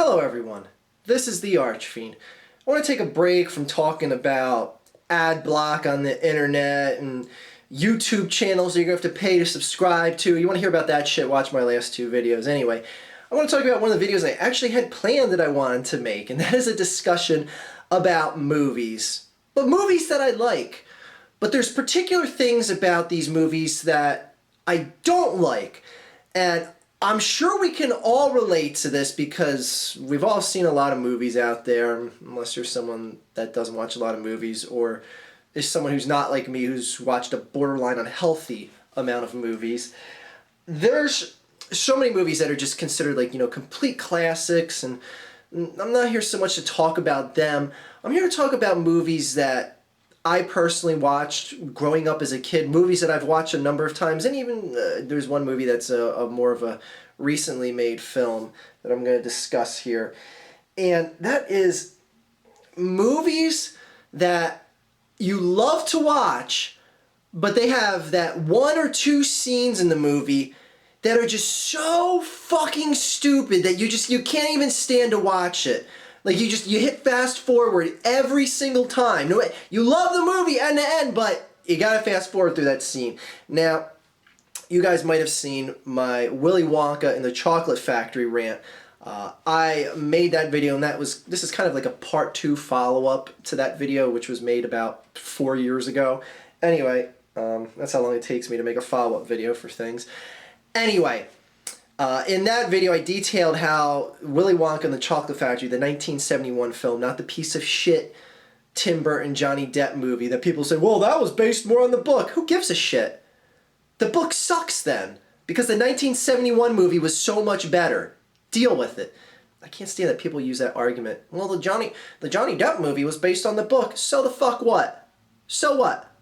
Hello everyone, this is the Archfiend. I want to take a break from talking about ad block on the internet and YouTube channels that you're going to have to pay to subscribe to. You want to hear about that shit, watch my last two videos. Anyway, I want to talk about one of the videos I actually had planned that I wanted to make, and that is a discussion about movies. But movies that I like. But there's particular things about these movies that I don't like. And I'm sure we can all relate to this because we've all seen a lot of movies out there, unless you're someone that doesn't watch a lot of movies or is someone who's not like me who's watched a borderline unhealthy amount of movies. There's so many movies that are just considered like, complete classics, and I'm not here so much to talk about them. I'm here to talk about movies that I personally watched growing up as a kid, movies that I've watched a number of times, and even there's one movie that's a more of a recently made film that I'm going to discuss here. And that is movies that you love to watch, but they have that one or two scenes in the movie that are just so fucking stupid that you can't even stand to watch it. Like you hit fast forward every single time. No, you love the movie end to end, but you gotta fast forward through that scene. Now, you guys might have seen my Willy Wonka and the Chocolate Factory rant. I made that video, and this is kind of like a part 2 follow-up to that video, which was made about 4 years ago. Anyway, that's how long it takes me to make a follow-up video for things. Anyway, in that video, I detailed how Willy Wonka and the Chocolate Factory, the 1971 film, not the piece of shit Tim Burton, Johnny Depp movie that people say, well, that was based more on the book. Who gives a shit? The book sucks then, because the 1971 movie was so much better. Deal with it. I can't stand that people use that argument. Well, the Johnny Depp movie was based on the book. So the fuck what? So what?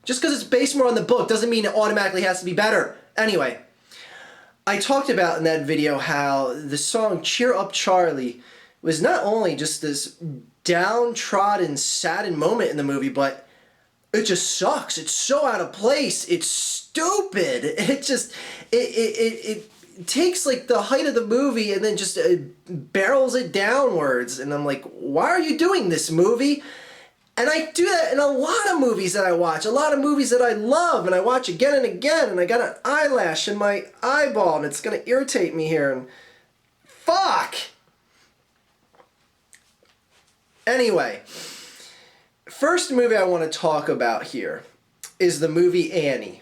Just because it's based more on the book doesn't mean it automatically has to be better. Anyway, I talked about in that video how the song Cheer Up Charlie was not only just this downtrodden, saddened moment in the movie, but it just sucks. It's so out of place. It's stupid. It takes like the height of the movie and then just barrels it downwards. And I'm like, why are you doing this, movie? And I do that in a lot of movies that I watch, a lot of movies that I love, and I watch again and again, and I got an eyelash in my eyeball, and it's going to irritate me here, and fuck! Anyway, first movie I want to talk about here is the movie Annie.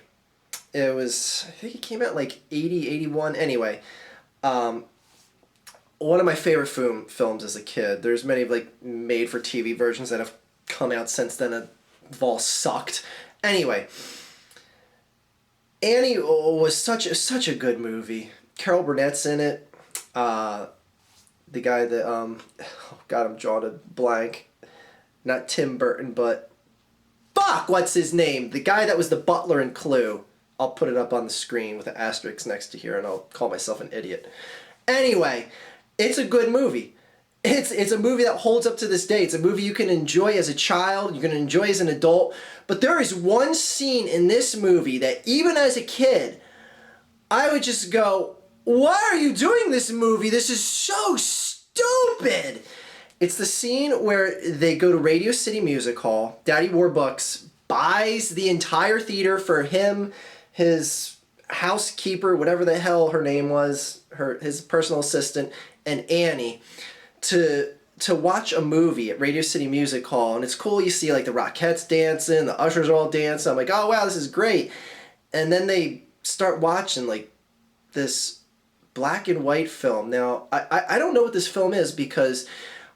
I think it came out like 80, 81, anyway. One of my favorite films as a kid. There's many like made-for-TV versions that have come out since then and have all sucked. Anyway, Annie was such a good movie. Carol Burnett's in it. The guy that oh god, I'm drawing a blank. Not Tim Burton, but fuck, what's his name? The guy that was the butler in Clue. I'll put it up on the screen with an asterisk next to here, and I'll call myself an idiot. Anyway, it's a good movie. It's a movie that holds up to this day. It's a movie you can enjoy as a child, you can enjoy as an adult, but there is one scene in this movie that even as a kid, I would just go, why are you doing this movie? This is so stupid. It's the scene where they go to Radio City Music Hall. Daddy Warbucks buys the entire theater for him, his housekeeper, whatever the hell her name was, his personal assistant, and Annie, to watch a movie at Radio City Music Hall. And it's cool, you see like the Rockettes dancing, the ushers are all dancing. I'm like, oh wow, this is great. And then they start watching like this black and white film. Now, I don't know what this film is because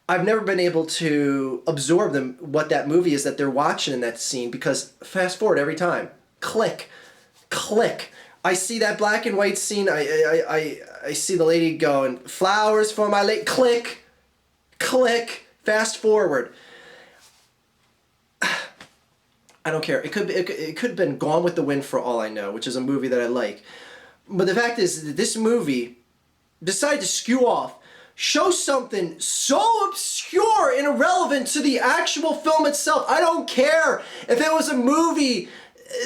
I've never been able to absorb what that movie is that they're watching in that scene, because fast forward every time. Click. Click. I see that black and white scene. I see the lady going, flowers for my lady. Click. Click. Fast forward. I don't care. It could have been Gone with the Wind for all I know, which is a movie that I like. But the fact is that this movie decided to skew off, show something so obscure and irrelevant to the actual film itself. I don't care if it was a movie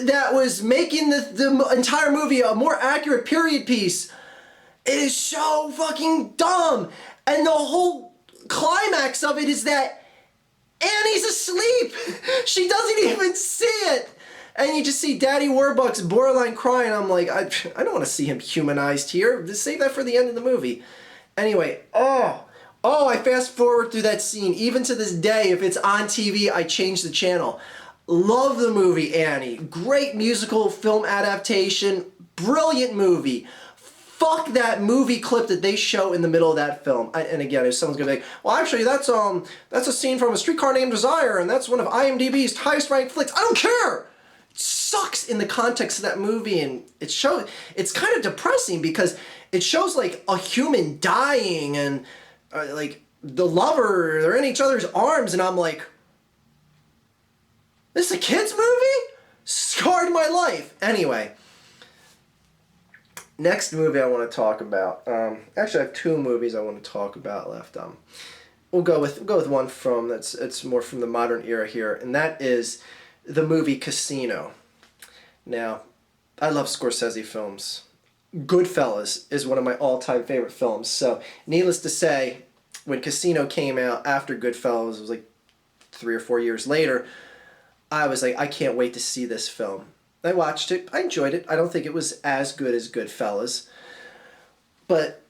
that was making the entire movie a more accurate period piece. It is so fucking dumb. And the whole climax of it is that Annie's asleep. She doesn't even see it. And you just see Daddy Warbucks borderline crying. I'm like, I don't want to see him humanized here. Just save that for the end of the movie. Anyway, I fast forward through that scene. Even to this day, if it's on TV, I change the channel. Love the movie Annie. Great musical film adaptation. Brilliant movie. Fuck that movie clip that they show in the middle of that film. And again, if someone's gonna be like, well, actually, that's a scene from A Streetcar Named Desire, and that's one of IMDb's highest ranked flicks. I don't care. It sucks in the context of that movie, and it's kind of depressing because it shows like a human dying and like the lover, they're in each other's arms, and I'm like, this is a kid's movie? Scarred my life. Anyway. Next movie I want to talk about. Actually, I have two movies I want to talk about left. We'll go with one from it's more from the modern era here, and that is the movie Casino. Now, I love Scorsese films. Goodfellas is one of my all-time favorite films. So, needless to say, when Casino came out after Goodfellas, it was like 3 or 4 years later, I was like, I can't wait to see this film. I watched it. I enjoyed it. I don't think it was as good as Goodfellas. But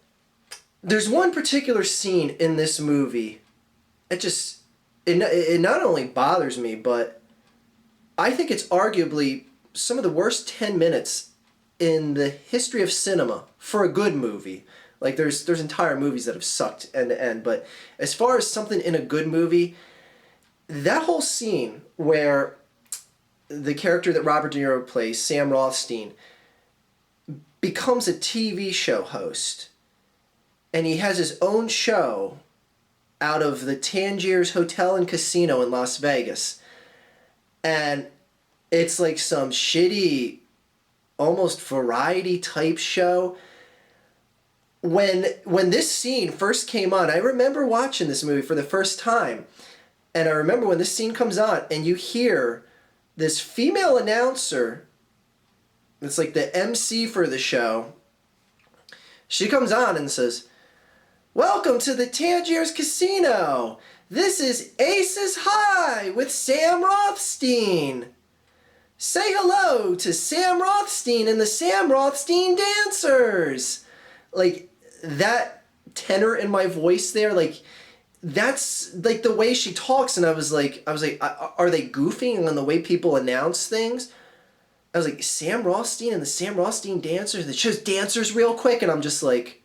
there's one particular scene in this movie. It not only bothers me, but I think it's arguably some of the worst 10 minutes in the history of cinema for a good movie. Like there's entire movies that have sucked end to end. But as far as something in a good movie, that whole scene where the character that Robert De Niro plays, Sam Rothstein, becomes a TV show host. And he has his own show out of the Tangiers Hotel and Casino in Las Vegas. And it's like some shitty, almost variety type show. When this scene first came on, I remember watching this movie for the first time. And I remember when this scene comes on and you hear this female announcer, it's like the MC for the show, she comes on and says, "Welcome to the Tangiers Casino. This is Aces High with Sam Rothstein. Say hello to Sam Rothstein and the Sam Rothstein Dancers." Like, that tenor in my voice there, like, that's like the way she talks, and I was like, are they goofing on the way people announce things? I was like, Sam Rothstein and the Sam Rothstein Dancers. They chose dancers real quick, and I'm just like,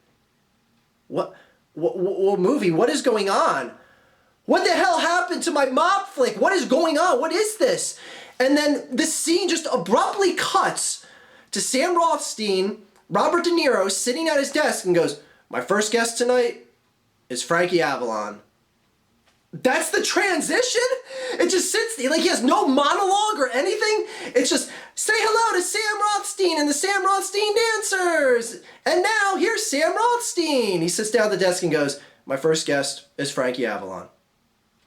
what movie? What is going on? What the hell happened to my mob flick? What is going on? What is this? And then the scene just abruptly cuts to Sam Rothstein, Robert De Niro, sitting at his desk, and goes, "My first guest tonight is Frankie Avalon." That's the transition? It just sits there, like he has no monologue or anything. It's just, say hello to Sam Rothstein and the Sam Rothstein Dancers. And now, here's Sam Rothstein. He sits down at the desk and goes, "My first guest is Frankie Avalon."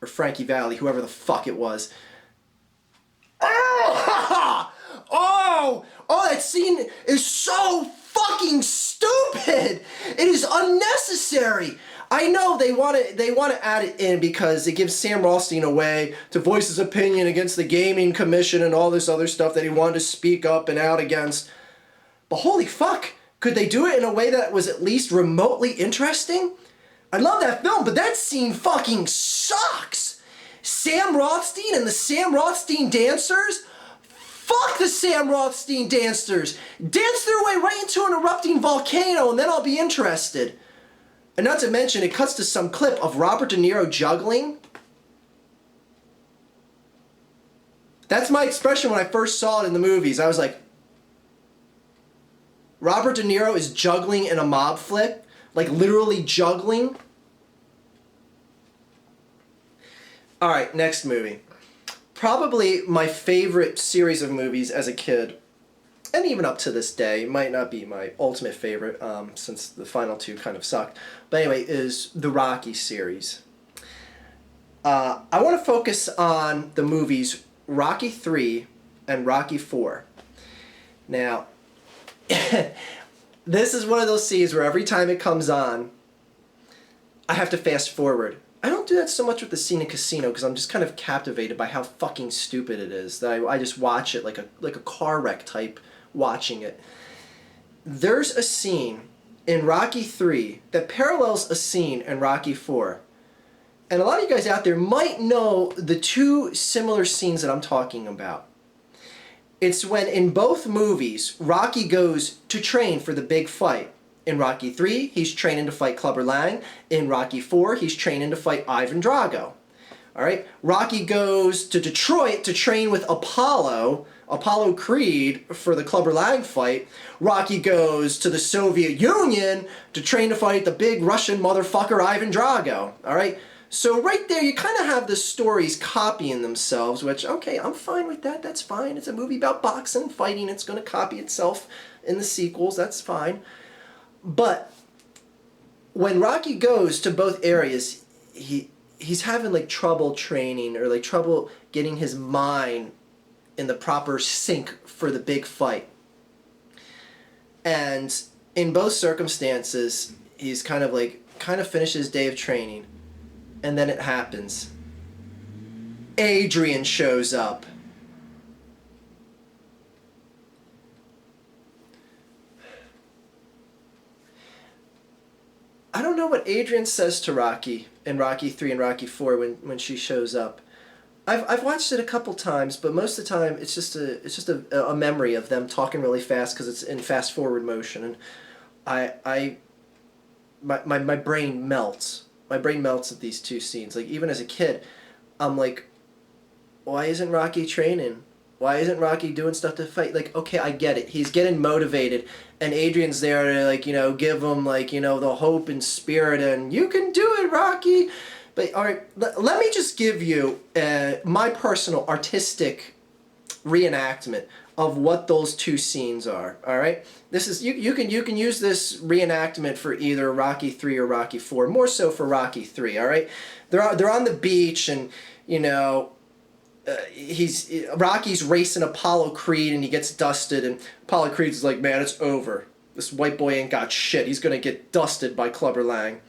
Or Frankie Valli, whoever the fuck it was. That scene is so fucking stupid. It is unnecessary. I know they want to add it in because it gives Sam Rothstein a way to voice his opinion against the Gaming Commission and all this other stuff that he wanted to speak up and out against. But holy fuck, could they do it in a way that was at least remotely interesting? I love that film, but that scene fucking sucks. Sam Rothstein and the Sam Rothstein Dancers? Fuck the Sam Rothstein Dancers. Dance their way right into an erupting volcano and then I'll be interested. And not to mention, it cuts to some clip of Robert De Niro juggling. That's my expression when I first saw it in the movies. I was like, Robert De Niro is juggling in a mob flick? Like literally juggling? Alright, next movie. Probably my favorite series of movies as a kid, and even up to this day, might not be my ultimate favorite, since the final two kind of sucked. But anyway, is the Rocky series. I want to focus on the movies Rocky 3 and Rocky 4. Now, this is one of those scenes where every time it comes on, I have to fast forward. I don't do that so much with the scene in Casino because I'm just kind of captivated by how fucking stupid it is that I just watch it like a car wreck type watching it. There's a scene in Rocky 3 that parallels a scene in Rocky 4. And a lot of you guys out there might know the two similar scenes that I'm talking about. It's when in both movies, Rocky goes to train for the big fight. In Rocky 3, he's training to fight Clubber Lang. In Rocky 4, he's training to fight Ivan Drago. All right? Rocky goes to Detroit to train with Apollo Creed for the Clubber Lang fight. Rocky goes to the Soviet Union to train to fight the big Russian motherfucker Ivan Drago. All right? So right there, you kind of have the stories copying themselves, which, okay, I'm fine with that. That's fine. It's a movie about boxing, fighting. It's going to copy itself in the sequels. That's fine. But when Rocky goes to both areas, he's having like trouble training or like trouble getting his mind in the proper sync for the big fight. And in both circumstances, he's kind of finished his day of training, and then it happens. Adrian shows up. I don't know what Adrian says to Rocky in Rocky 3 and Rocky 4 when she shows up. I've watched it a couple times, but most of the time it's just a memory of them talking really fast because it's in fast forward motion, and my brain melts. My brain melts at these two scenes. Like even as a kid, I'm like, why isn't Rocky training? Why isn't Rocky doing stuff to fight? Like, okay, I get it. He's getting motivated, and Adrian's there to, like, give him, like, the hope and spirit, and you can do it, Rocky. But, all right, let me just give you my personal artistic reenactment of what those two scenes are, all right? This is, you can use this reenactment for either Rocky 3 or Rocky 4, more so for Rocky 3, all right? They're on the beach, and, Rocky's racing Apollo Creed, and he gets dusted, and Apollo Creed's like, man, it's over. This white boy ain't got shit. He's gonna get dusted by Clubber Lang.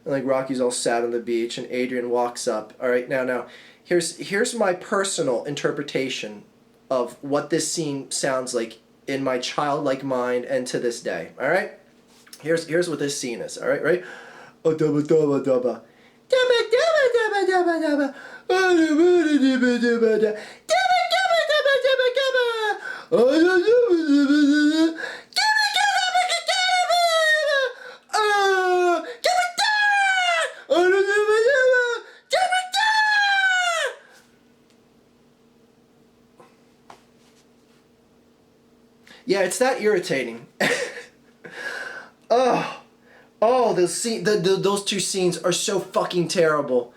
And like Rocky's all sad on the beach, and Adrian walks up. All right, now, here's my personal interpretation of what this scene sounds like in my childlike mind and to this day. All right, here's what this scene is. All right, right? Oh, dubba dubba dubba, dubba dubba dubba dubba. Yeah, it's that irritating. Those two scenes are so fucking terrible.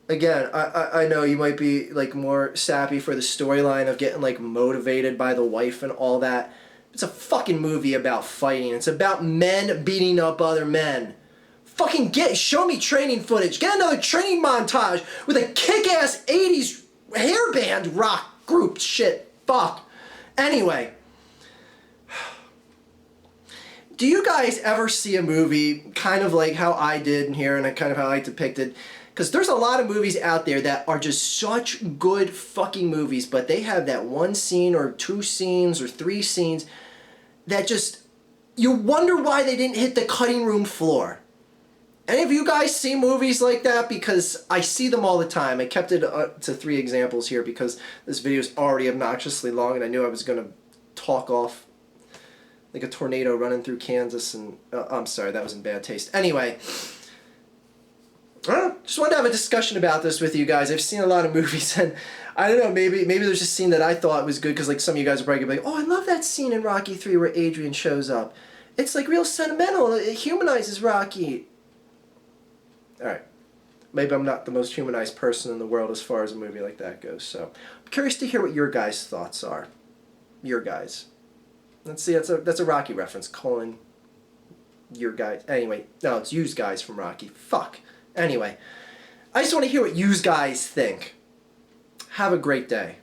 Again, I know you might be like more sappy for the storyline of getting like motivated by the wife and all that. It's a fucking movie about fighting. It's about men beating up other men. Fucking show me training footage. Get another training montage with a kick-ass 80s hairband rock group shit. Fuck. Anyway. Do you guys ever see a movie kind of like how I did in here and kind of how I depicted? Because there's a lot of movies out there that are just such good fucking movies, but they have that one scene or two scenes or three scenes that just, you wonder why they didn't hit the cutting room floor. Any of you guys see movies like that? Because I see them all the time. I kept it to 3 examples here because this video is already obnoxiously long and I knew I was going to talk off like a tornado running through Kansas and... I'm sorry, that was in bad taste. Anyway... just wanted to have a discussion about this with you guys. I've seen a lot of movies, and I don't know, maybe there's a scene that I thought was good, because like some of you guys are probably going to be like, oh, I love that scene in Rocky 3 where Adrian shows up. It's like real sentimental. It humanizes Rocky. Alright. Maybe I'm not the most humanized person in the world as far as a movie like that goes, so I'm curious to hear what your guys' thoughts are. Your guys. Let's see, that's a Rocky reference, calling your guys. Anyway, no, it's yous guys from Rocky. Fuck. Anyway, I just want to hear what you guys think. Have a great day.